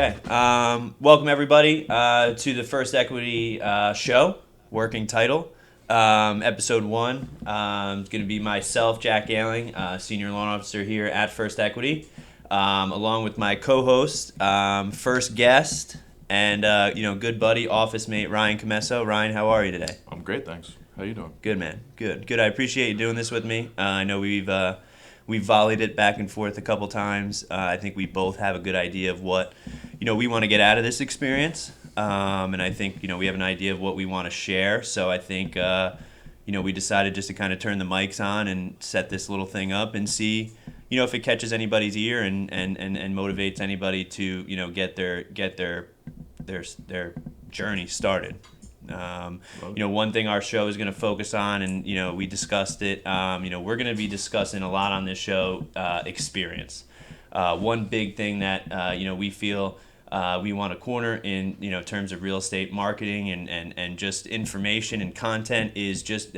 Okay. Welcome everybody to the First Equity show, working title, episode 1. It's going to be myself, Jack Ailing, senior loan officer here at First Equity, along with my co-host, first guest, and good buddy, office mate Ryan Commesso. Ryan, how are you today? I'm great, thanks. How you doing? Good, man. Good. I appreciate you doing this with me. I know we've volleyed it back and forth a couple times. I think we both have a good idea of what we want to get out of this experience, and I think we have an idea of what we want to share. So I think we decided just to kind of turn the mics on and set this little thing up and see if it catches anybody's ear and motivates anybody to get their journey started. One thing our show is going to focus on, and we discussed it. We're going to be discussing a lot on this show, experience. One big thing that we feel we want to corner in terms of real estate marketing and just information and content is just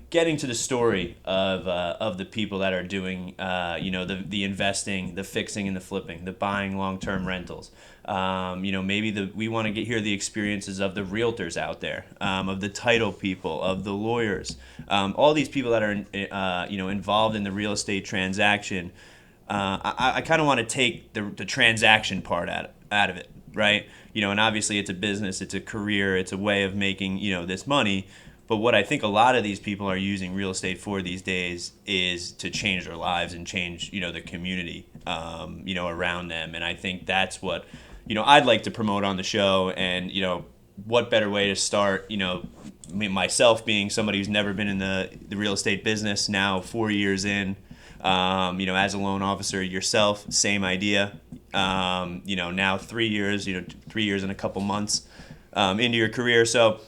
getting to the story of the people that are doing the investing, the fixing and the flipping, the buying long-term rentals. Maybe we want to hear the experiences of the realtors out there, of the title people, of the lawyers, all these people that are involved in the real estate transaction. I kind of want to take the transaction part out of it, right? And obviously it's a business, it's a career, it's a way of making this money. But what I think a lot of these people are using real estate for these days is to change their lives and change the community around them. And I think that's what I'd like to promote on the show. And what better way to start? Myself being somebody who's never been in the real estate business, now 4 years in. As a loan officer yourself, same idea. Now 3 years, 3 years and a couple months into your career. So,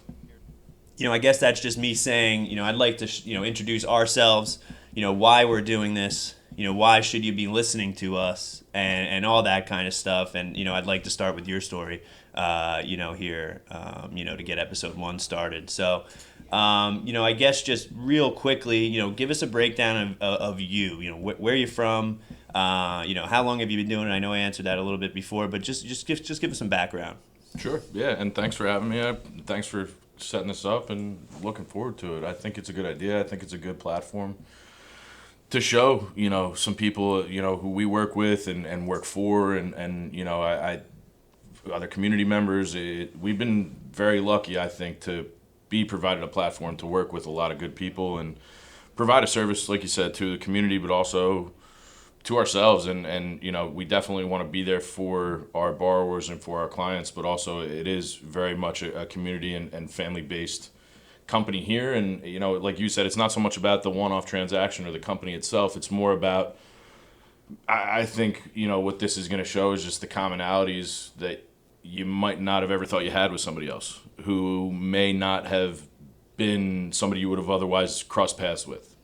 I guess that's just me saying, I'd like to, introduce ourselves, why we're doing this, why should you be listening to us and all that kind of stuff. And, I'd like to start with your story, here, to get episode 1 started. So, I guess just real quickly, give us a breakdown of you, where you're from, how long have you been doing it? I know I answered that a little bit before, but just give us some background. Sure. Yeah, and thanks for having me. Thanks for setting this up and looking forward to it. I think it's a good idea. I think it's a good platform to show, some people, who we work with and work for and I other community members. We've been very lucky, I think, to be provided a platform to work with a lot of good people and provide a service, like you said, to the community, but also to ourselves. And we definitely want to be there for our borrowers and for our clients, but also it is very much a community and family-based company here. And, like you said, it's not so much about the one-off transaction or the company itself. It's more about, I think, what this is going to show is just the commonalities that you might not have ever thought you had with somebody else who may not have been somebody you would have otherwise crossed paths with.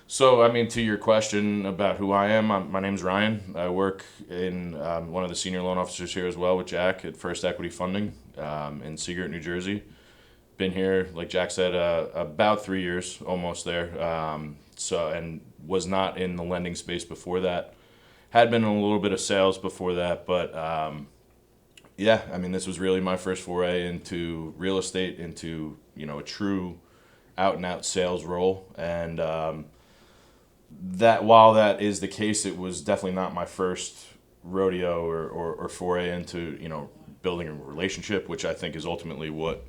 So, to your question about who I am, my name's Ryan. I work in one of the senior loan officers here as well with Jack at First Equity Funding in Seagirt, New Jersey. Been here, like Jack said, about 3 years, almost there. And was not in the lending space before that. Had been in a little bit of sales before that, but this was really my first foray into real estate, into a true out-and-out sales role. And that while that is the case, it was definitely not my first rodeo or foray into building a relationship, which I think is ultimately what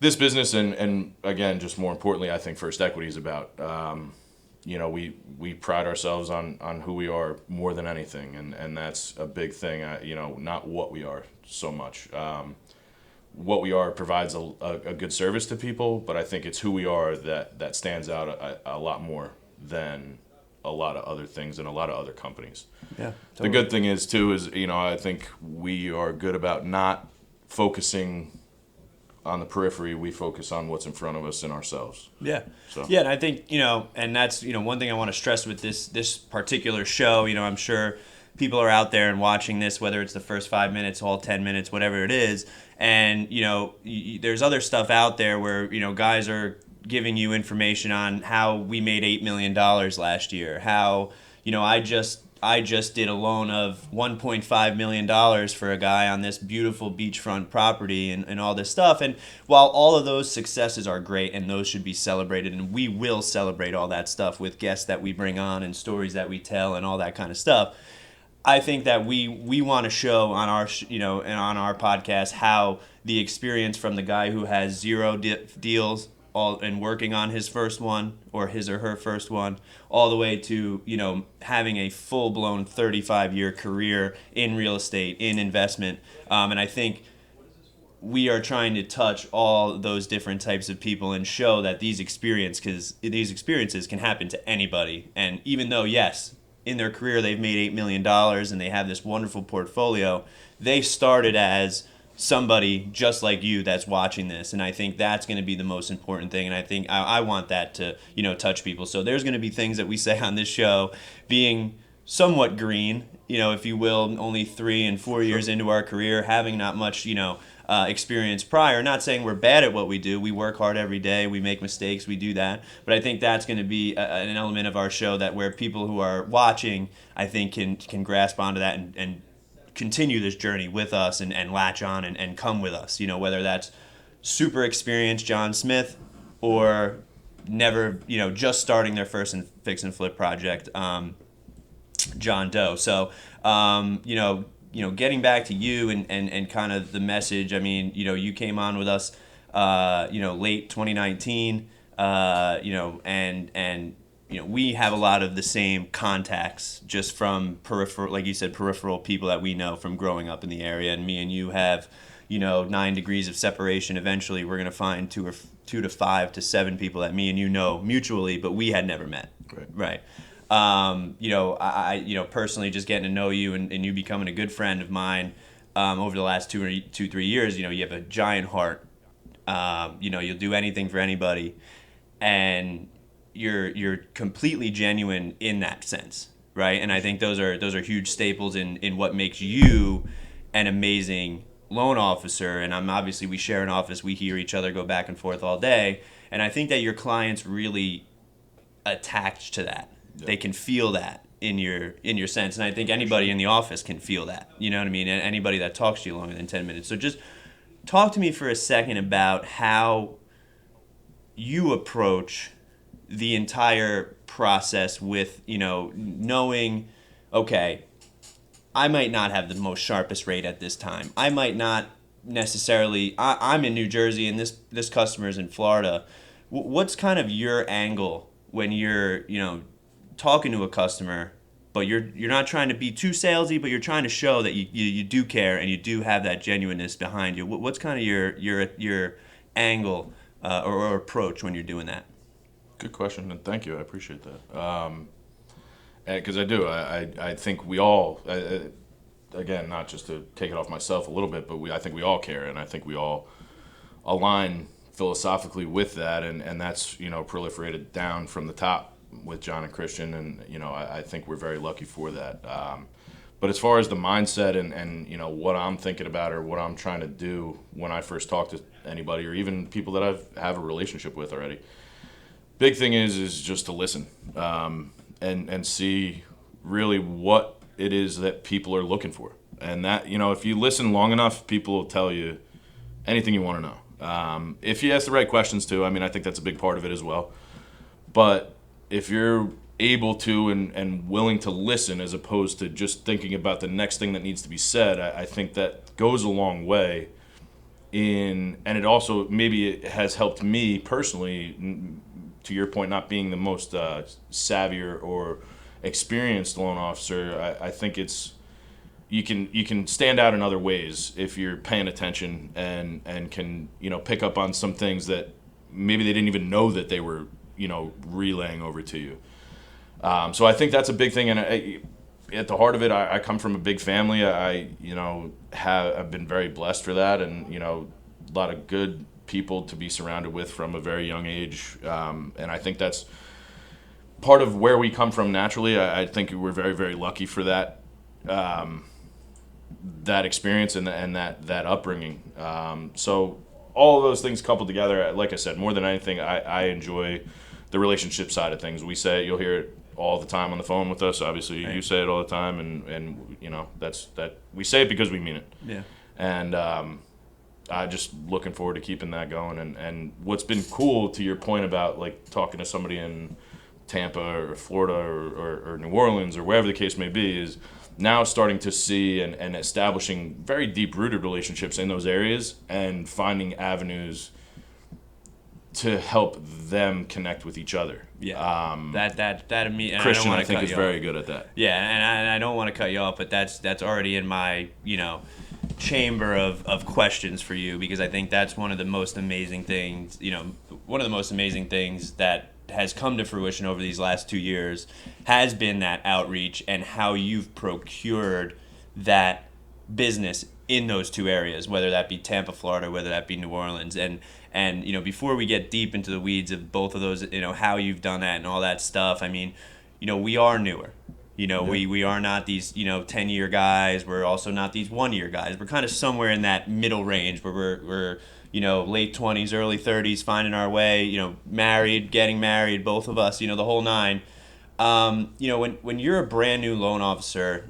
this business and again, just more importantly, I think First Equity is about. We pride ourselves on who we are more than anything, and that's a big thing. Not what we are so much. What we are provides a good service to people, but I think it's who we are that stands out a lot more than a lot of other things and a lot of other companies. Yeah, totally. The good thing is too is I think we are good about not focusing on the periphery. We focus on what's in front of us and ourselves. Yeah. So. Yeah, and I think, and that's, one thing I want to stress with this particular show, I'm sure people are out there and watching this, whether it's the first 5 minutes, all 10 minutes, whatever it is. And, there's other stuff out there where, guys are giving you information on how we made $8 million last year, how, I just I just did a loan of $1.5 million for a guy on this beautiful beachfront property and all this stuff. And while all of those successes are great and those should be celebrated, and we will celebrate all that stuff with guests that we bring on and stories that we tell and all that kind of stuff, I think that we want to show on our and on our podcast how the experience from the guy who has zero deals all and working on his first one or his or her first one, all the way to having a full blown 35-year career in real estate, in investment, and I think we are trying to touch all those different types of people and show that these experiences can happen to anybody. And even though, yes, in their career they've made $8 million and they have this wonderful portfolio, they started as somebody just like you that's watching this. And I think that's going to be the most important thing. And I think I want that to, touch people. So there's going to be things that we say on this show being somewhat green, if you will, only 3 and 4 years into our career, having not much, experience prior. Not saying we're bad at what we do. We work hard every day. We make mistakes. We do that. But I think that's going to be an element of our show that where people who are watching, I think, can grasp onto that and continue this journey with us and latch on and come with us. Whether that's super experienced John Smith or never, just starting their first fix and flip project, John Doe. So, getting back to you and kind of the message, I mean, you came on with us, late 2019, and we have a lot of the same contacts just from peripheral, like you said, peripheral people that we know from growing up in the area. And me and you have, 9 degrees of separation. Eventually, we're going to find 2 to 5 to 7 people that me and you know mutually, but we had never met. Right. I personally just getting to know you and you becoming a good friend of mine over the last 3 years. You have a giant heart. You'll do anything for anybody, and you're completely genuine in that sense, right? And I think those are huge staples in what makes you an amazing loan officer. And we share an office, we hear each other go back and forth all day, and I think that your clients really attach to that. Yeah. They can feel that in your sense, and I think anybody in the office can feel that. You know what I mean? And anybody that talks to you longer than 10 minutes. So just talk to me for a second about how you approach the entire process with, knowing, okay, I might not have the most sharpest rate at this time. I might not necessarily, I'm in New Jersey and this customer's in Florida. What's kind of your angle when you're, talking to a customer, but you're not trying to be too salesy, but you're trying to show that you do care and you do have that genuineness behind you? What's kind of your angle or approach when you're doing that? Good question, and thank you. I appreciate that. Because I do. I think we all, again, not just to take it off myself a little bit, but I think we all care, and I think we all align philosophically with that, and that's, proliferated down from the top with John and Christian, and, I think we're very lucky for that. But as far as the mindset and what I'm thinking about or what I'm trying to do when I first talk to anybody or even people that have a relationship with already, big thing is just to listen and see really what it is that people are looking for. And that, if you listen long enough, people will tell you anything you want to know. If you ask the right questions too, I think that's a big part of it as well. But if you're able to and willing to listen as opposed to just thinking about the next thing that needs to be said, I think that goes a long way and it also maybe it has helped me personally, to your point, not being the most savvy or experienced loan officer. I think it's you can stand out in other ways if you're paying attention and can pick up on some things that maybe they didn't even know that they were relaying over to you. So I think that's a big thing, and at the heart of it, I come from a big family. I've been very blessed for that, and a lot of good people to be surrounded with from a very young age, and I think that's part of where we come from naturally. I think we're very, very lucky for that that experience and that upbringing. So all of those things coupled together, like I said, more than anything, I enjoy the relationship side of things. You'll hear it all the time on the phone with us. Obviously, Right. you say it all the time, and that's that we say it because we mean it. Yeah. And I just looking forward to keeping that going. And what's been cool, to your point about like talking to somebody in Tampa or Florida or New Orleans or wherever the case may be, is now starting to see and establishing very deep rooted relationships in those areas and finding avenues to help them connect with each other. Yeah. That me. And Christian, I, don't I wanna think, cut is you very off. good at that. Yeah, and I don't want to cut you off, but that's already in my chamber of questions for you, because I think that's one of the most amazing things. One of the most amazing things that has come to fruition over these last 2 years has been that outreach and how you've procured that business in those two areas, whether that be Tampa, Florida, whether that be New Orleans. And before we get deep into the weeds of both of those, how you've done that and all that stuff, I mean, we are newer. We are not these 10-year guys. We're also not these 1-year guys. We're kind of somewhere in that middle range where we're late 20s, early 30s, finding our way. Married, getting married, both of us. The whole nine. When you're a brand new loan officer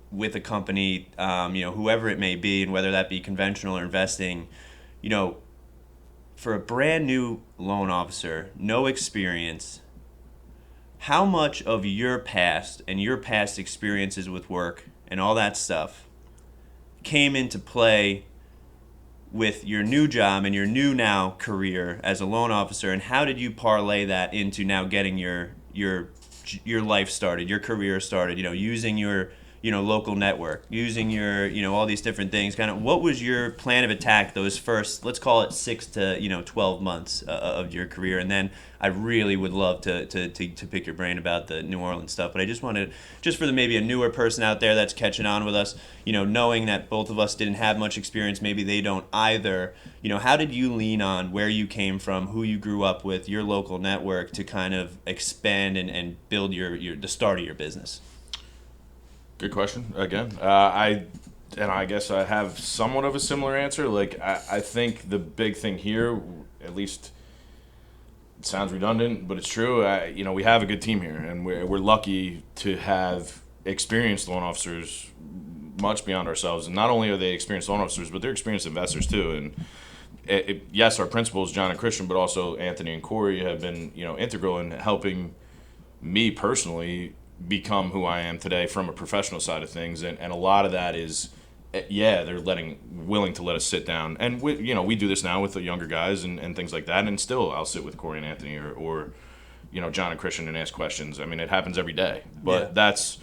with a company, whoever it may be, and whether that be conventional or investing, for a brand new loan officer, no experience, how much of your past and your past experiences with work and all that stuff came into play with your new job and your new now career as a loan officer, and how did you parlay that into now getting your life started, your career started, using your local network, using your all these different things? Kind of what was your plan of attack those first, let's call it 6 to 12 months of your career? And then I really would love to pick your brain about the New Orleans stuff, but I just wanted, just for maybe a newer person out there that's catching on with us, knowing that both of us didn't have much experience, maybe they don't either, how did you lean on where you came from, who you grew up with, your local network, to kind of expand and build the start of your business? Good question. Again, I guess I have somewhat of a similar answer. Like, I think the big thing here, at least it sounds redundant, but it's true. We have a good team here, and we're lucky to have experienced loan officers much beyond ourselves. And not only are they experienced loan officers, but they're experienced investors too. And yes, our principals, John and Christian, but also Anthony and Corey, have been integral in helping me personally become who I am today from a professional side of things. And a lot of that is, they're willing to let us sit down. And we do this now with the younger guys and things like that. And still I'll sit with Corey and Anthony or John and Christian and ask questions. I mean, it happens every day. But that's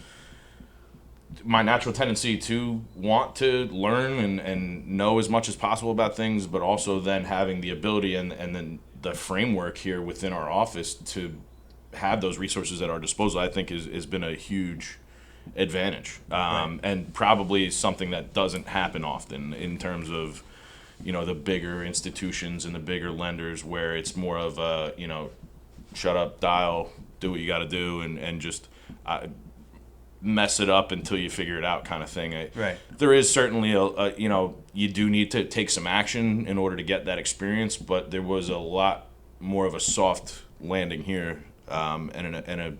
my natural tendency to want to learn and know as much as possible about things, but also then having the ability and then the framework here within our office to have those resources at our disposal, I think has been a huge advantage, Right. and probably something that doesn't happen often in terms of the bigger institutions and the bigger lenders, where it's more of a shut up, dial, do what you got to do, and just mess it up until you figure it out kind of thing. Right. There is certainly a you do need to take some action in order to get that experience, but there was a lot more of a soft landing here, and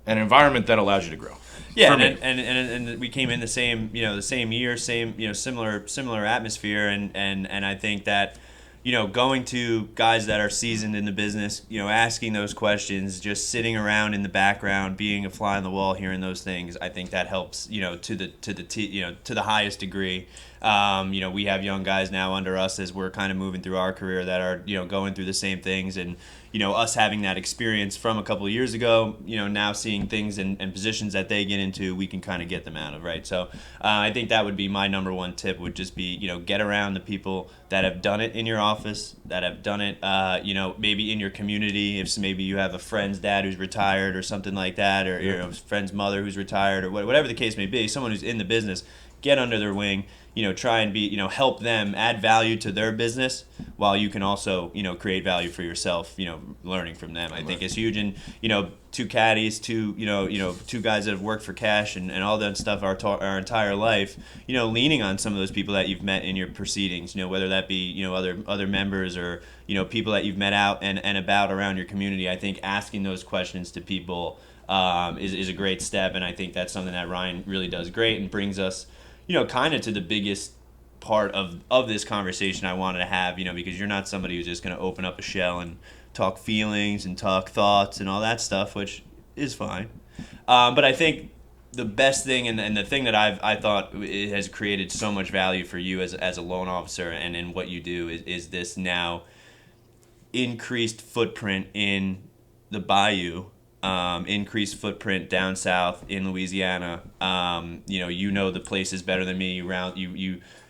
an environment that allows you to grow. Yeah, For me. and we came in the same year, same similar atmosphere, and I think that going to guys that are seasoned in the business, asking those questions, just sitting around in the background, being a fly on the wall, hearing those things, I think that helps to the highest degree. We have young guys now under us as we're kind of moving through our career that are going through the same things, and us having that experience from a couple of years ago, now seeing things and positions that they get into, we can kind of get them out of, right? So I think that would be my number one tip, would just be, get around the people that have done it in your office, that have done it, maybe in your community. If maybe you have a friend's dad who's retired or something like that, or a friend's mother who's retired, or whatever the case may be, someone who's in the business, get under their wing, try and be, help them add value to their business, while you can also, create value for yourself, learning from them. I think it's huge. And, two caddies, two guys that have worked for cash and all that stuff our entire life, leaning on some of those people that you've met in your proceedings, whether that be, other members or, people that you've met out and about around your community. I think asking those questions to people, is a great step, and I think that's something that Ryan really does great and brings us, kind of to the biggest part of this conversation I wanted to have, because you're not somebody who's just going to open up a shell and talk feelings and talk thoughts and all that stuff, which is fine. But I think the best thing and the thing that I thought it has created so much value for you as a loan officer and in what you do is this now increased footprint in the bayou, increased footprint down south in Louisiana. The places better than me.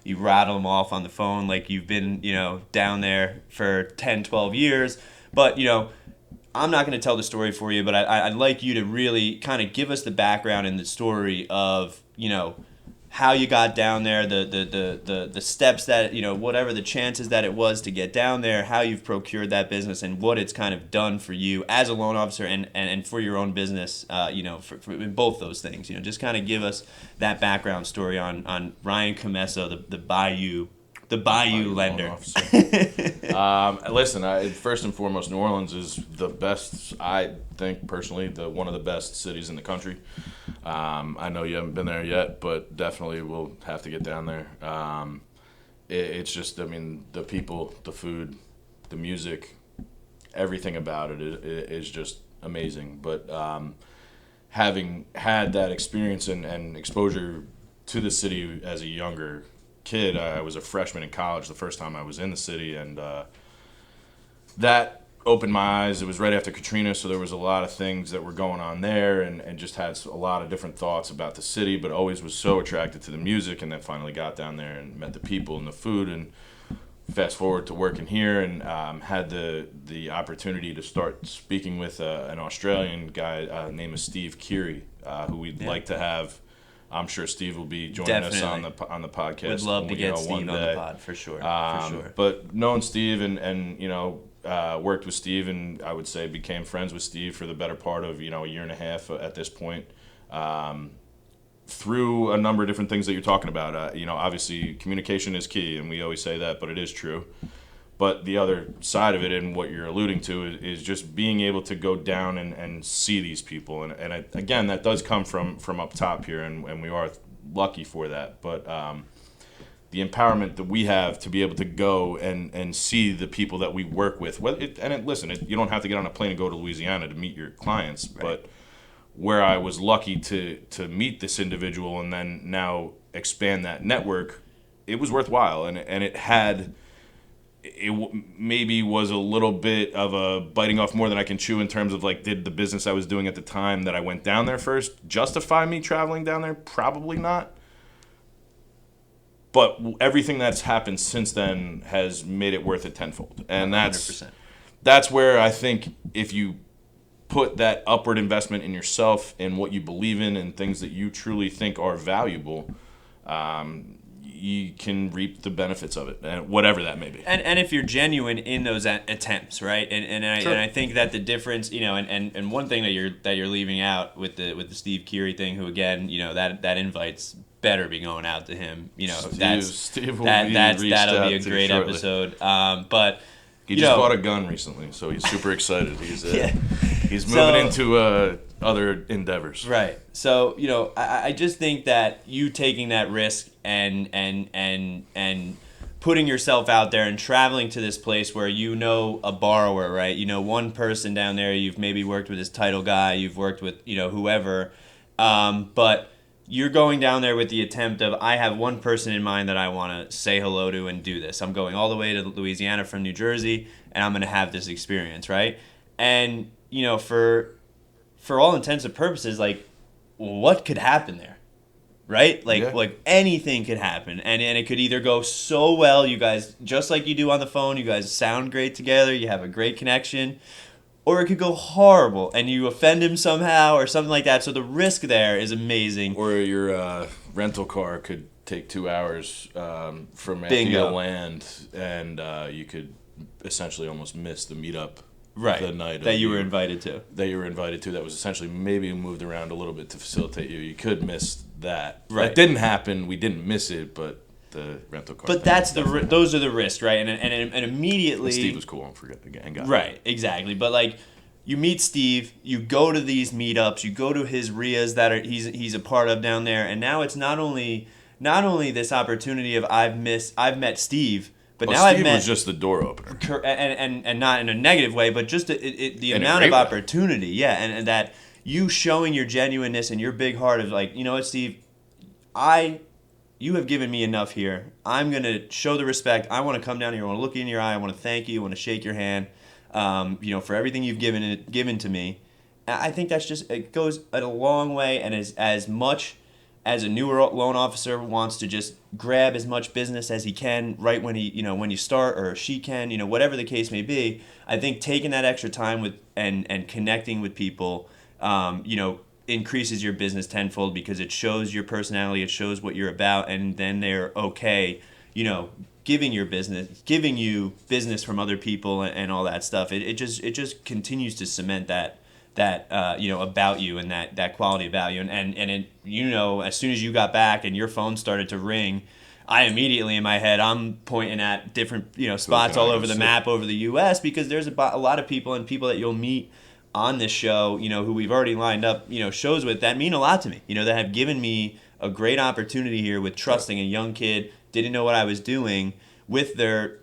You rattle them off on the phone like you've been down there for 10, 12 years. But I'm not going to tell the story for you, but I'd like you to really kind of give us the background and the story of how you got down there, the steps that whatever the chances that it was to get down there, how you've procured that business, and what it's kind of done for you as a loan officer and for your own business. For both those things. Just kind of give us that background story on Ryan Commesso, the Bayou lender. Listen, first and foremost, New Orleans is the best, I think personally, one of the best cities in the country. I know you haven't been there yet, but definitely we'll have to get down there. It's just, the people, the food, the music, everything about it is just amazing. But having had that experience and exposure to the city as a younger kid, I was a freshman in college the first time I was in the city, and that opened my eyes. It was right after Katrina, so there was a lot of things that were going on there, and just had a lot of different thoughts about the city, but always was so attracted to the music, and then finally got down there and met the people and the food, and fast forward to working here, and had the opportunity to start speaking with an Australian guy named Steve Keary, who we'd like to have. I'm sure Steve will be joining us on the podcast. Would love to get Steve on the pod for sure. But knowing Steve and worked with Steve, and I would say became friends with Steve for the better part of a year and a half at this point, through a number of different things that you're talking about. Obviously communication is key, and we always say that, but it is true. But the other side of it, and what you're alluding to, is just being able to go down and see these people. And again, that does come from up top here, and we are lucky for that. But the empowerment that we have to be able to go and see the people that we work with. You don't have to get on a plane and go to Louisiana to meet your clients. Right. But where I was lucky to meet this individual and then now expand that network, it was worthwhile. And it had... maybe was a little bit of a biting off more than I can chew in terms of did the business I was doing at the time that I went down there first justify me traveling down there? Probably not. But everything that's happened since then has made it worth it tenfold. And 100%. That's where I think if you put that upward investment in yourself and what you believe in and things that you truly think are valuable, you can reap the benefits of it, whatever that may be. And if you're genuine in those attempts, right? Sure. And I think that the difference, and one thing that you're leaving out with the Steve Keary thing, who again, that invite's better be going out to him. Steve will that'll be a great episode. But he just bought a gun recently, so he's super excited. He's moving into other endeavors. Right. So, I just think that you taking that risk and putting yourself out there and traveling to this place where a borrower, right? One person down there, you've maybe worked with his title guy, you've worked with, whoever, but you're going down there with the attempt of, I have one person in mind that I want to say hello to and do this. I'm going all the way to Louisiana from New Jersey, and I'm going to have this experience, right? And, for all intents and purposes, what could happen there, right? Like anything could happen, and it could either go so well, you guys, just like you do on the phone, you guys sound great together, you have a great connection, or it could go horrible and you offend him somehow or something like that. So the risk there is amazing. Or your rental car could take 2 hours from Bingo. the land, and you could essentially almost miss the meetup. Right, the night that you were invited to. That was essentially maybe moved around a little bit to facilitate you. You could miss that. Right. That didn't happen. We didn't miss it, but the rental car. But that's those are the risks, right? And immediately. And Steve was cool. I forget again. Right, exactly. But you meet Steve, you go to these meetups, you go to his RIAs that he's a part of down there, and now it's not only this opportunity of I've met Steve, but Well, now I've Steve met was just the door opener. and not in a negative way, but just the In a amount of great way. opportunity, yeah, and that you showing your genuineness and your big heart of like, you know what, Steve, you have given me enough here. I'm gonna show the respect. I want to come down here. I want to look you in your eye. I want to thank you. I want to shake your hand. For everything you've given to me. I think that's just it goes a long way. And as much as a newer loan officer wants to just grab as much business as he can right when when you start or she can, whatever the case may be. I think taking that extra time with and connecting with people, increases your business tenfold because it shows your personality, it shows what you're about, and then they're okay, giving you business from other people and all that stuff. It just continues to cement that about you and that quality of value. And as soon as you got back and your phone started to ring, I immediately in my head I'm pointing at different spots all over the map over the U.S. because there's a lot of people that you'll meet on this show, who we've already lined up, shows with that mean a lot to me, that have given me a great opportunity here with trusting a young kid, didn't know what I was doing with their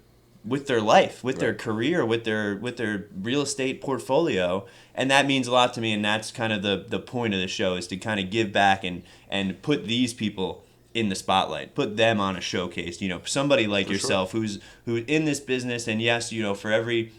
life, with their career, with their real estate portfolio. And that means a lot to me. And that's kind of the point of the show is to kind of give back and put these people in the spotlight, put them on a showcase, somebody like for yourself who's in this business. And yes, for every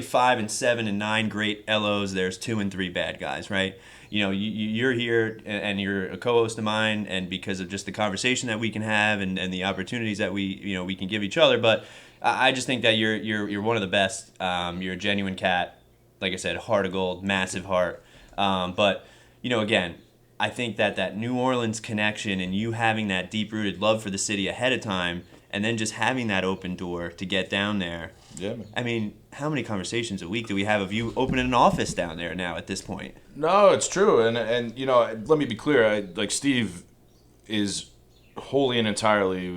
5 and 7 and 9 great LOs, there's 2 and 3 bad guys, right? You're here and you're a co-host of mine, and because of just the conversation that we can have and the opportunities that we can give each other. But I just think that you're one of the best. You're a genuine cat, like I said, heart of gold, massive heart. But again, I think that New Orleans connection and you having that deep-rooted love for the city ahead of time, and then just having that open door to get down there. Yeah, man. I mean, how many conversations a week do we have of you opening an office down there now at this point? No, it's true, and let me be clear. Steve is wholly and entirely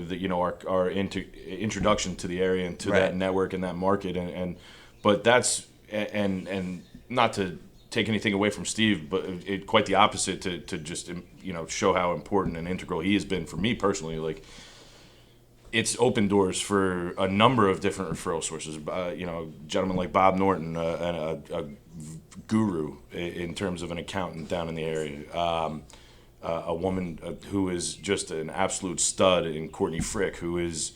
our introduction to the area and to that network and that market, but that's and not to take anything away from Steve, but quite the opposite to just show how important and integral he has been for me personally. Like, it's opened doors for a number of different referral sources. Gentlemen like Bob Norton, a guru in terms of an accountant down in the area. A woman who is just an absolute stud in Courtney Frick, who is,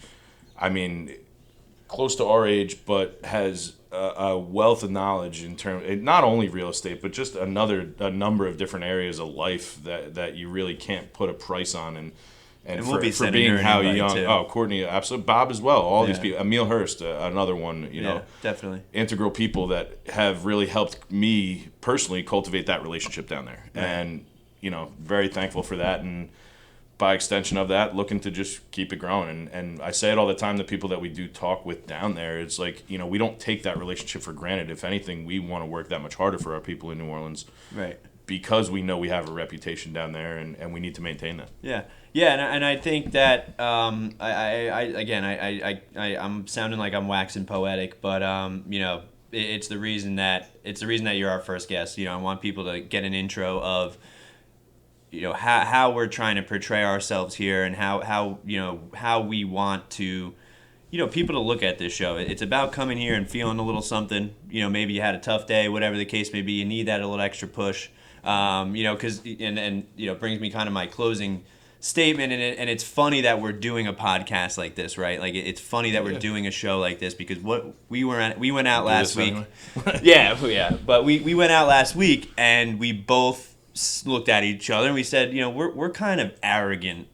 close to our age, but has a wealth of knowledge in terms, not only real estate, but just a number of different areas of life that you really can't put a price on. And we'll be for being how young, too. Courtney, absolutely, Bob as well. All these people, Emil Hurst, another one, definitely integral people that have really helped me personally cultivate that relationship down there, and very thankful for that, and by extension of that, looking to just keep it growing. And I say it all the time to people that we do talk with down there. It's like we don't take that relationship for granted. If anything, we want to work that much harder for our people in New Orleans, right? Because we know we have a reputation down there, and we need to maintain that. Yeah, and I think that I'm sounding like I'm waxing poetic, but it's the reason that you're our first guest. I want people to get an intro of how we're trying to portray ourselves here and how we want to people to look at this show. It's about coming here and feeling a little something. Maybe you had a tough day, whatever the case may be. You need that a little extra push. Because brings me kind of my closing statement, and it's funny that we're doing a podcast like this, right? Like it's funny that we're doing a show like this because we went out last week. Anyway. But we went out last week and we both looked at each other and we said, we're kind of arrogant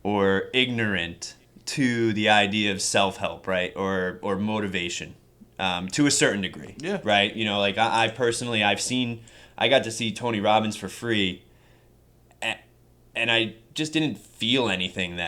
or ignorant to the idea of self-help, right? Or motivation, to a certain degree. Yeah. Right? Like I personally, I got to see Tony Robbins for free, and I just didn't feel anything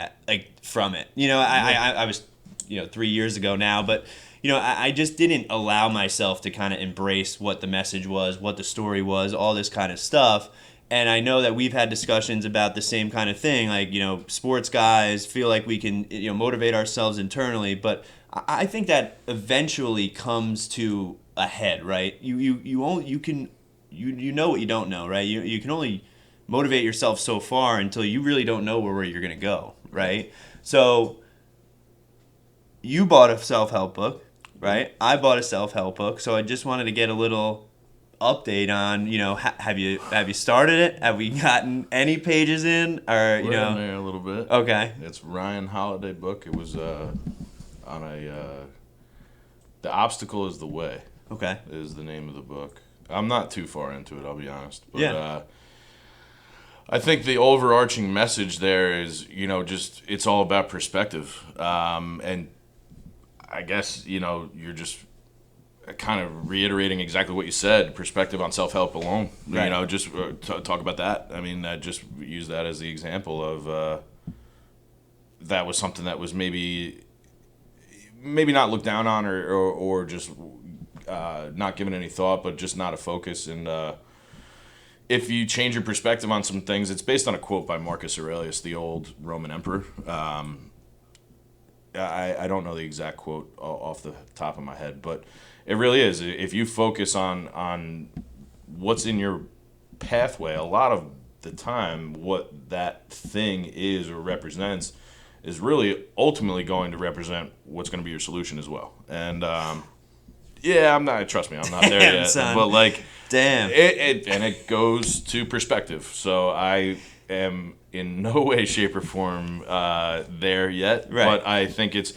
from it. I was 3 years ago now, but I just didn't allow myself to kind of embrace what the message was, what the story was, all this kind of stuff. And I know that we've had discussions about the same kind of thing, like sports guys feel like we can motivate ourselves internally, but I think that eventually comes to ahead, right? You know what you don't know, right? You can only motivate yourself so far until you really don't know where you're going to go, right? So you bought a self-help book, right? I bought a self-help book, so I just wanted to get a little update on, have you started it? Have we gotten any pages in, or We're in there a little bit. Okay. It's Ryan Holiday book. It was on The Obstacle is the Way. Okay. Is the name of the book. I'm not too far into it, I'll be honest. But, yeah. I think the overarching message there is, just it's all about perspective. And I guess, you're just kind of reiterating exactly what you said, perspective on self-help alone. Right. Just talk about that. I mean, just use that as the example of that was something that was maybe not looked down on or just not given any thought, but just not a focus. And if you change your perspective on some things, it's based on a quote by Marcus Aurelius, the old Roman emperor. I don't know the exact quote off the top of my head, but it really is. If you focus on what's in your pathway, a lot of the time what that thing is or represents is really ultimately going to represent what's going to be your solution as well. And trust me, I'm not there Damn, yet. son. But damn. It goes to perspective. So I am in no way, shape, or form there yet. Right. But I think it's,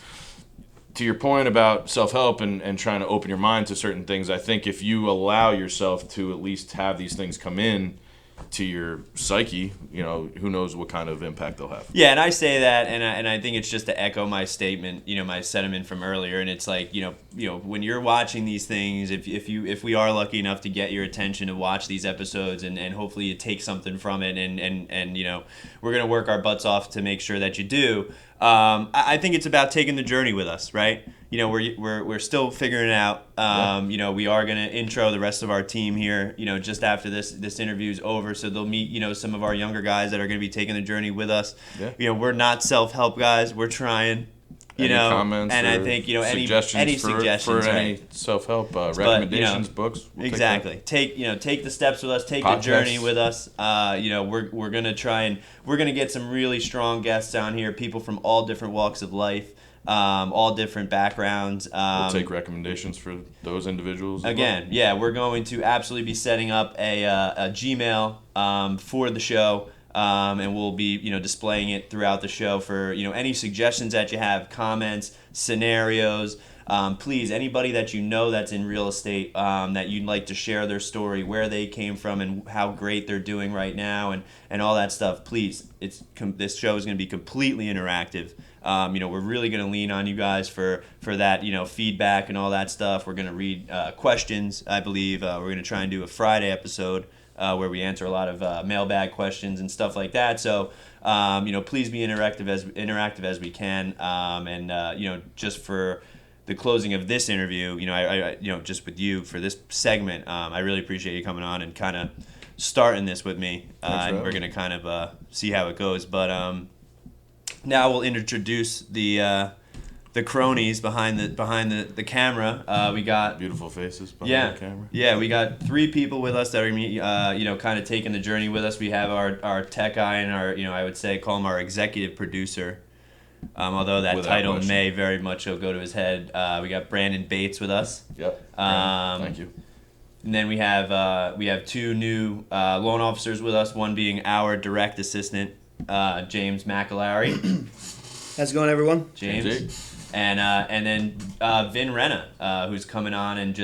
to your point about self-help and trying to open your mind to certain things, I think if you allow yourself to at least have these things come in to your psyche, who knows what kind of impact they'll have. Yeah, and I say that, and I think it's just to echo my statement, my sentiment from earlier. And it's like, when you're watching these things, if we are lucky enough to get your attention to watch these episodes, and hopefully you take something from it, and we're gonna work our butts off to make sure that you do. I think it's about taking the journey with us, right? We're still figuring it out. We are gonna intro the rest of our team here, just after this interview is over, so they'll meet, some of our younger guys that are gonna be taking the journey with us. Yeah. We're not self-help guys. We're trying. Any comments, and I think any suggestions for right? any self-help recommendations, books. We'll exactly. Take the steps with us. Take Podcasts. the journey with us. We're gonna try and we're gonna get some really strong guests on here. People from all different walks of life, all different backgrounds. We'll take recommendations for those individuals. Again, yeah, we're going to absolutely be setting up a Gmail for the show. And we'll be, displaying it throughout the show for, any suggestions that you have, comments, scenarios. Please, anybody that that's in real estate that you'd like to share their story, where they came from, and how great they're doing right now, and all that stuff. Please, this show is going to be completely interactive. We're really going to lean on you guys for that, feedback and all that stuff. We're going to read questions, I believe. We're going to try and do a Friday episode. Where we answer a lot of mailbag questions and stuff like that. So, please be interactive as we can. Just for the closing of this interview, I just with you for this segment, I really appreciate you coming on and kind of starting this with me. And we're gonna kind of see how it goes. But now we'll introduce the cronies behind the camera. We got beautiful faces behind the camera. Yeah, we got 3 people with us that are kind of taking the journey with us. We have our tech guy and our I would say call him our executive producer. Although that Without title question. may very much go to his head. We got Brandon Bates with us. Yep. Thank you. And then we have 2 new loan officers with us. One being our direct assistant, James McAlary. How's it going, everyone? James. And then Vin Renna, who's coming on and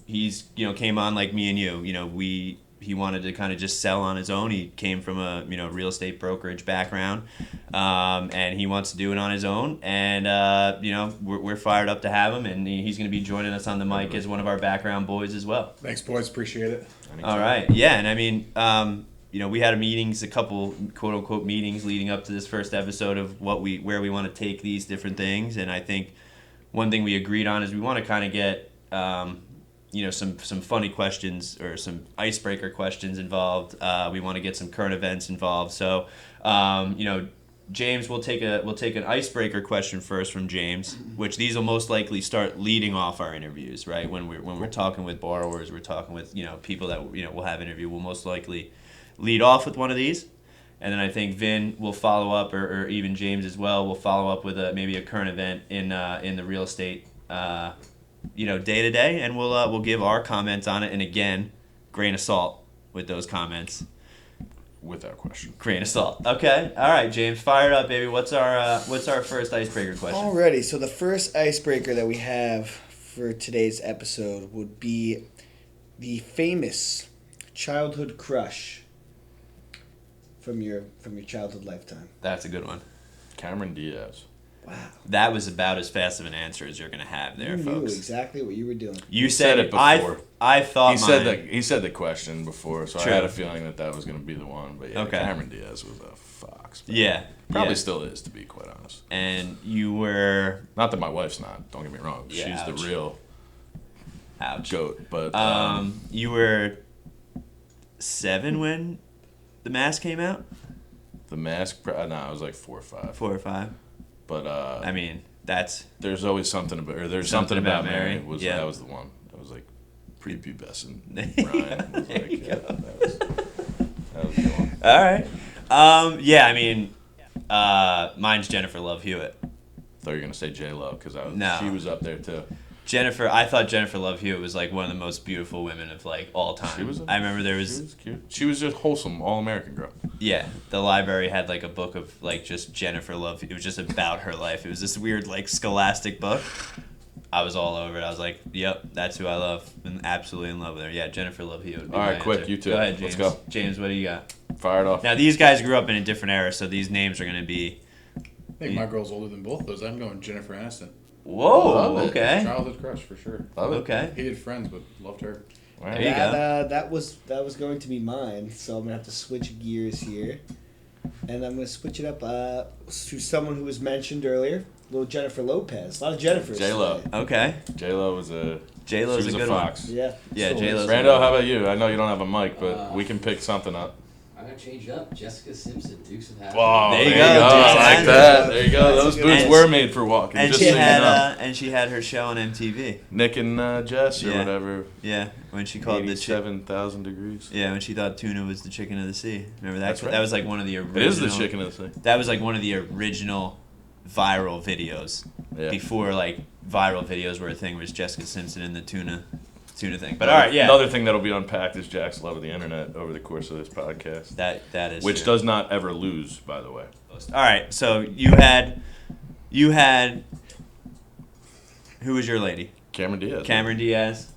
he's came on like me and you. He wanted to kind of just sell on his own. He came from a real estate brokerage background, and he wants to do it on his own. And we're fired up to have him, and he's going to be joining us on the mic as one of our background boys as well. Thanks, boys. Appreciate it. All right, yeah, and I mean. We had a couple quote unquote meetings leading up to this first episode of where we want to take these different things, and I think one thing we agreed on is we want to kind of get some funny questions or some icebreaker questions involved. We want to get some current events involved. So James, we'll take an icebreaker question first from James, which these will most likely start leading off our interviews, right? When we're talking with borrowers, we're talking with people that we'll have interview. We'll most likely lead off with one of these, and then I think Vin will follow up, or even James as well will follow up with maybe a current event in the real estate day to day, and we'll give our comments on it. And again, grain of salt with those comments. Without question. Grain of salt. Okay. All right, James, fire it up, baby. What's our first icebreaker question? Alrighty, so the first icebreaker that we have for today's episode would be the famous childhood crush from your childhood lifetime. That's a good one. Cameron Diaz. Wow. That was about as fast of an answer as you're going to have there, You folks. knew exactly what you were doing. You said it before. I thought He said the question before, so True. I had a feeling that was going to be the one. But yeah, Okay. Cameron Diaz was a fox. Man. Yeah. Probably yeah. still is, to be quite honest. And you were... Not that my wife's not. Don't get me wrong. Yeah, She's ouch. the real Ouch. goat. But You were 7 when The Mask came out? The Mask. No, I was like 4 or 5. 4 or 5? But I mean, that's... there's always something about, or there's Something something about About Mary. Mary, yeah. That was the one. That was like prepubescent. Brian was There like, you yeah, go. that was the one. All right. Yeah, I mean, mine's Jennifer Love Hewitt. Thought you were gonna say J Lo because No. she was up there too. I thought Jennifer Love Hewitt was like one of the most beautiful women of like all time. She was. I remember there She was was cute. She was just wholesome, all American girl. the library had like a book of like just Jennifer Love. It was just about her life. It was this weird like scholastic book. I was all over it. I was like, yep, that's who I love. I'm absolutely in love with her. Yeah, Jennifer Love Hewitt would be All my right, quick, answer. you two. Go ahead, James. Let's go. James, what do you got? Fire it off. Now these guys grew up in a different era, so these names are gonna be. I think my girl's older than both those. I'm going Jennifer Aniston. Whoa. Love it. Okay. Childhood crush for sure. Love it. Okay. Hated friends, but loved her. All There you go. That was going to be mine, so I'm gonna have to switch gears here, and I'm gonna switch it up to someone who was mentioned earlier, little Jennifer Lopez. A lot of Jennifers. J-Lo. today. Okay. J Lo was a. J-Lo's she was a good fox. Yeah. Yeah, Still J-Lo's is. a- Rando, how about you? I know you don't have a mic, but we can pick something up. I'm gonna change it up. Jessica Simpson, Dukes of Hazzard. Wow, There you go, I Dukes of like Hazzard. that. There you go. That's Those a good boots one. were made for walking. And just she so you know. had her show on MTV. Nick and Jess or Yeah. whatever. Yeah, when she called the chick. 87,000 degrees. Yeah, when she thought tuna was the chicken of the sea. Remember that? That's right. That was like one of the original. It is the chicken of the sea. That was like one of the original viral videos. Yeah. Before like viral videos were a thing, was Jessica Simpson and the tuna thing. But all right, yeah. Another thing that'll be unpacked is Jack's love of the internet over the course of this podcast. That is Which true. does not ever lose, by the way. All right, so you had. Who was your lady? Cameron Diaz. Cameron Diaz,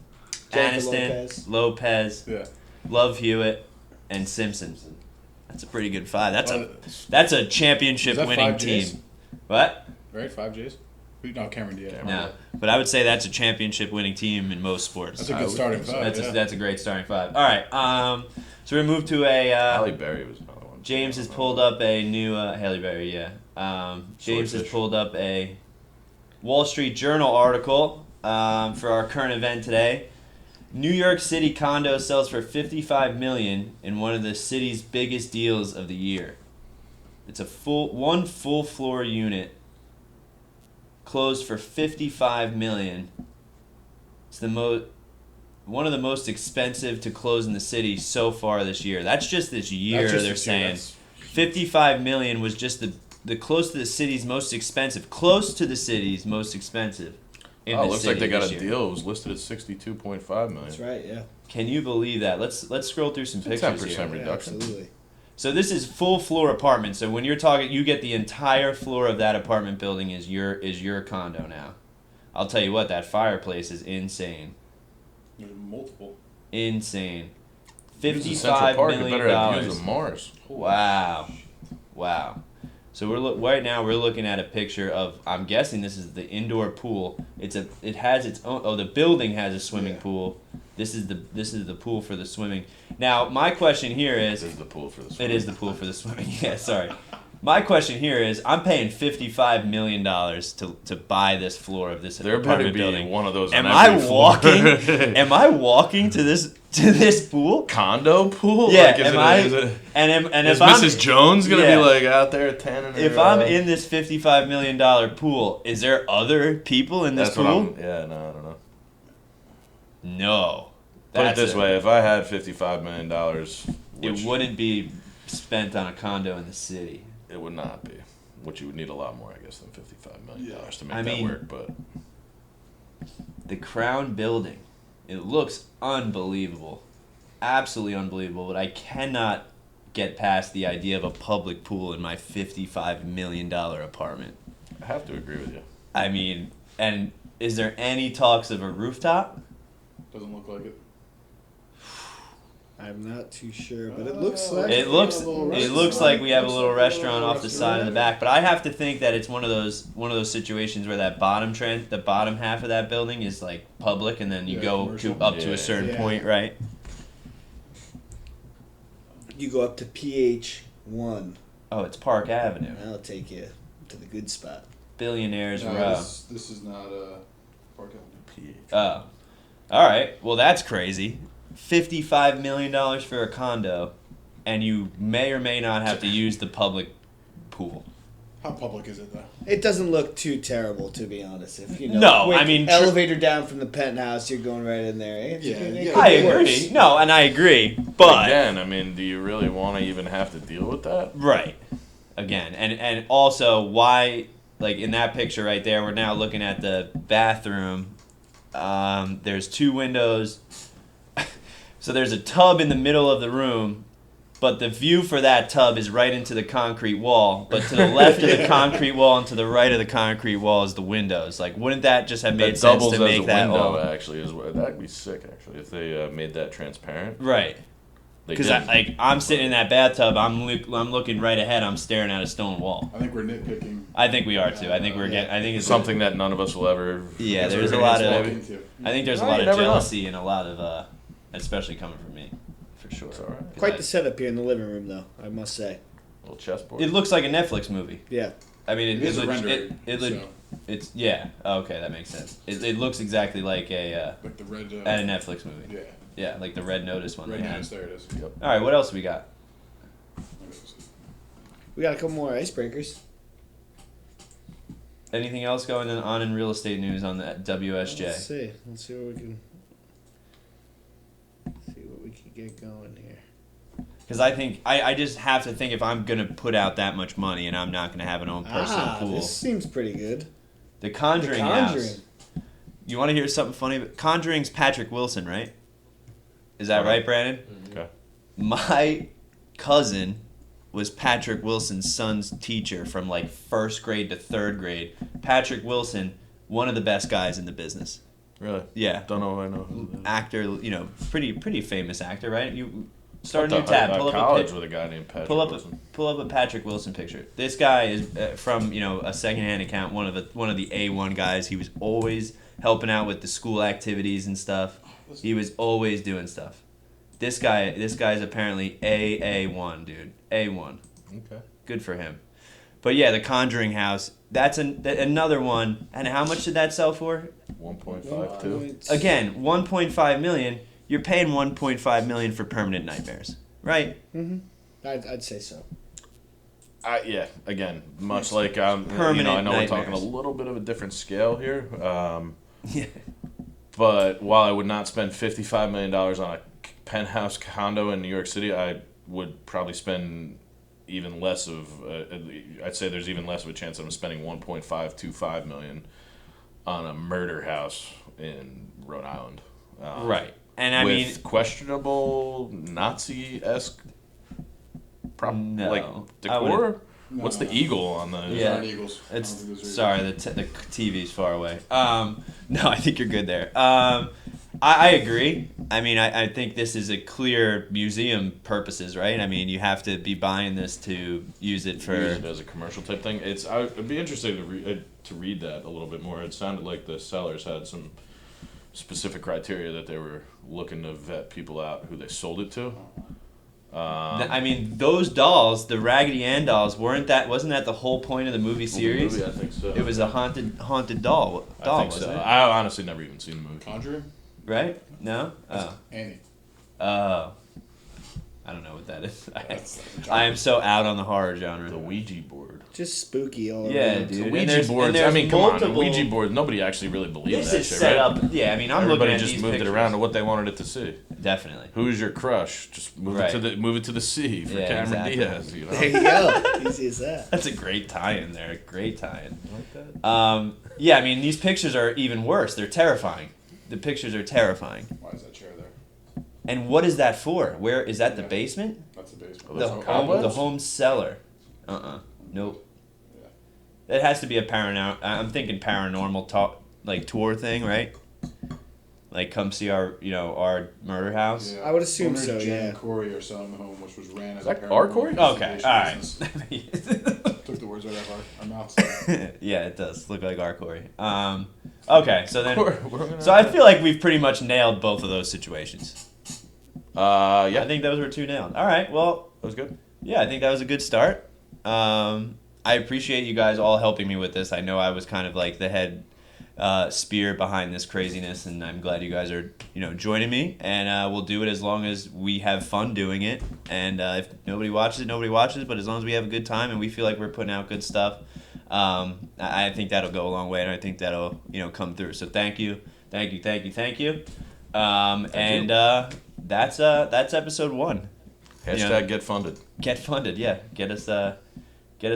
Jennifer Aniston, Lopez, Yeah. Love Hewitt, and Simpson. That's a pretty good 5. That's a championship Is that winning 5 team. J's? What? Right? 5 J's? No, Cameron Diaz. Cameron. No, but I would say that's a championship winning team in most sports. That's a good starting 5. That's a great starting 5. All right, so we move to a. Halle Berry was another one. James has pulled up a new Halle Berry. Yeah. James has Swordfish. pulled up a Wall Street Journal article for our current event today. New York City condo sells for $55 million in one of the city's biggest deals of the year. It's a one full floor unit closed for $55 million. It's one of the most expensive to close in the city so far this year. That's just this year. That's just they're this year. saying That's- $55 million was just the close to the city's most expensive. Close to the city's most expensive. In Oh, the it looks city like they got this a year. deal. It was listed at $62.5 million. That's right. Yeah. Can you believe that? Let's scroll through some It's a pictures 10% here. Yeah, reduction. absolutely. So this is full floor apartment. So when you're talking, you get the entire floor of that apartment building is your condo now. I'll tell you what, that fireplace is insane. There's multiple. Insane. Use the Central $55 Park. It million. better have views of Mars. Wow. So right now we're looking at a picture of, I'm guessing this is the indoor pool. It has its own. Oh, the building has a swimming Yeah. pool. This is the pool for the swimming. Now my question here is. This is the pool for the It swim. is the pool for the swimming. Yeah, sorry. My question here is, I'm paying $55 million to buy this floor of this There better apartment be building. one of those. Am on I every floor. walking? Am I walking to this to this pool? Condo pool? Yeah, Like, is is if I'm Mrs. Jones gonna yeah. be like out there tanning? If I'm in this $55 million pool, is there other people in this That's pool? what I'm. Yeah, no, I don't know. No. Put it That's this way: if I had $55 million, it wouldn't be spent on a condo in the city. It would not be. Which you would need a lot more, I guess, than $55 million to make I that mean, work. But the Crown Building, it looks unbelievable, absolutely unbelievable. But I cannot get past the idea of a public pool in my $55 million apartment. I have to agree with you. I mean, and is there any talks of a rooftop? Doesn't look like it. I'm not too sure, but it looks like It looks like we have a little restaurant off the side of the back, but I have to think that it's one of those situations where that the bottom half of that building is like public, and then you Yeah, go commercial. up to Yeah. a certain Yeah. point, right? You go up to PH1. Oh, it's Park Avenue, That'll take you to the good spot. Billionaires No, Row. this is not Park Avenue. Oh, all right. Well, that's crazy. $55 million for a condo, and you may or may not have to use the public pool. How public is it though? It doesn't look too terrible, to be honest. If you know, No, quick I mean, elevator down from the penthouse, you're going right in there. Yeah, I could be agree. worse. No, and I agree, But but again, I mean, do you really want to even have to deal with that? right. Again, and also why, like in that picture right there, we're now looking at the bathroom. There's 2 windows. So there's a tub in the middle of the room, but the view for that tub is right into the concrete wall. But to the left of the concrete wall and to the right of the concrete wall is the windows. Like, wouldn't that just have made That sense doubles to make as a that window, all actually. That'd be sick, actually, if they made that transparent. right? They Because didn't. I'm sitting in that bathtub, I'm looking right ahead, I'm staring at a stone wall. I think we're nitpicking. I think we are too. I think we're getting. I think it's Something that none of us will ever. Yeah, ever there's a lot of- Walk maybe. into. I think there's a Oh, lot you of never know. jealousy and a lot of, especially coming from me, for sure. It's all right. Quite the setup here in the living room, though, I must say. Little chessboard. It looks like a Netflix movie. Yeah. I mean, It is a rendering. So, it's yeah. Okay, that makes sense. It looks exactly like a like the red. a Netflix movie. Yeah. Yeah, like the Red Notice one Red they had. Notice, there it is. Yep. All right, what else we got? We got a couple more icebreakers. Anything else going on in real estate news on the WSJ? Let's see. Let's see what we can get going here. Because I think I just have to think if I'm gonna put out that much money and I'm not gonna have an own personal pool. This seems pretty good. The Conjuring House. You want to hear something funny? Conjuring's Patrick Wilson, right? Is that right, Brandon? Okay. My cousin was Patrick Wilson's son's teacher from like 1st grade to 3rd grade. Patrick Wilson, one of the best guys in the business. Really? Yeah. Don't know if I know who that is. Actor, pretty famous actor, right? You start a Went new tab. to Pull up college a pic- with a guy named Patrick pull up Wilson. pull up a Patrick Wilson picture. This guy is from a secondhand account. One of the A1 guys. He was always helping out with the school activities and stuff. He was always doing stuff. This guy's apparently A1, dude. A1. Okay. Good for him. But yeah, the Conjuring House. That's another one. And how much did that sell for? 1.52. Again, 1.5 million. You're paying 1.5 million for permanent nightmares, right? Mm-hmm. I'd say so. Yeah. Again, much like I know Permanent we're talking a nightmares. little bit of a different scale here. Yeah. But while I would not spend $55 million on a penthouse condo in New York City, I would probably spend even less of. I'd say there's even less of a chance that I'm spending $1.525 million on a murder house in Rhode Island. Right. And I with mean, questionable Nazi-esque No, like I wouldn't. decor. What's the eagle on the? Those Yeah. aren't Eagles. I don't It's think those are sorry, the TV's far away. No, I think you're good there. I agree. I mean, I think this is a clear museum purposes, right? I mean, you have to be buying this to use it for. Use it as a commercial type thing. I'd be interested to read that a little bit more. It sounded like the sellers had some specific criteria that they were looking to vet people out who they sold it to. I mean, those dolls, the Raggedy Ann dolls, wasn't that the whole point of the movie series? Movie, I think so. It was a haunted doll. I think wasn't so. it? I honestly never even seen the movie. Conjuring? Right? No. Oh. Annie. I don't know what that is. That's I am so out on the horror genre. The Ouija board. Just spooky all Yeah, around. dude. The And Ouija there's- boards. and there's I mean, come on. multiple- The Ouija board. Nobody actually really believes This that is shit, set right? up. Yeah, I mean, I'm Everybody looking at just these moved pictures. it around to what they wanted it to see. Definitely. Who's your crush? Just move Right. it to the sea for Yeah, Cameron exactly. Diaz. You know. There you go. Easy as that. That's a great tie-in there. Great tie-in. Like that. Yeah, I mean, these pictures are even worse. They're terrifying. The pictures are terrifying. Why is that chair there? And what is that for? Where is that? The Yeah. basement? That's the basement. Oh, The there's home, cobwebs? the home cellar. Nope. It has to be a paranormal. I'm thinking paranormal talk, like tour thing, right? Like come see our murder house. I would assume Owners so, Jen yeah. and Corey are selling the home, which was ran as Is a that our paranormal Corey? Okay, investigation all right. business. Took the words right out of our mouths. Yeah, it does look like our Corey. Okay, so then, We're gonna- so I feel like we've pretty much nailed both of those situations. Yeah. I think those were two nailed. All right, well, That was good. yeah, I think that was a good start. I appreciate you guys all helping me with this. I know I was kind of like the head spear behind this craziness, and I'm glad you guys are joining me. And we'll do it as long as we have fun doing it. And if nobody watches it, nobody watches. But as long as we have a good time and we feel like we're putting out good stuff, I think that'll go a long way, and I think that'll come through. So thank you. That's episode 1. Hashtag get funded. Get funded, yeah. Get us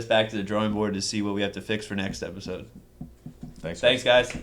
back to the drawing board to see what we have to fix for next episode. Thanks. Thanks, guys.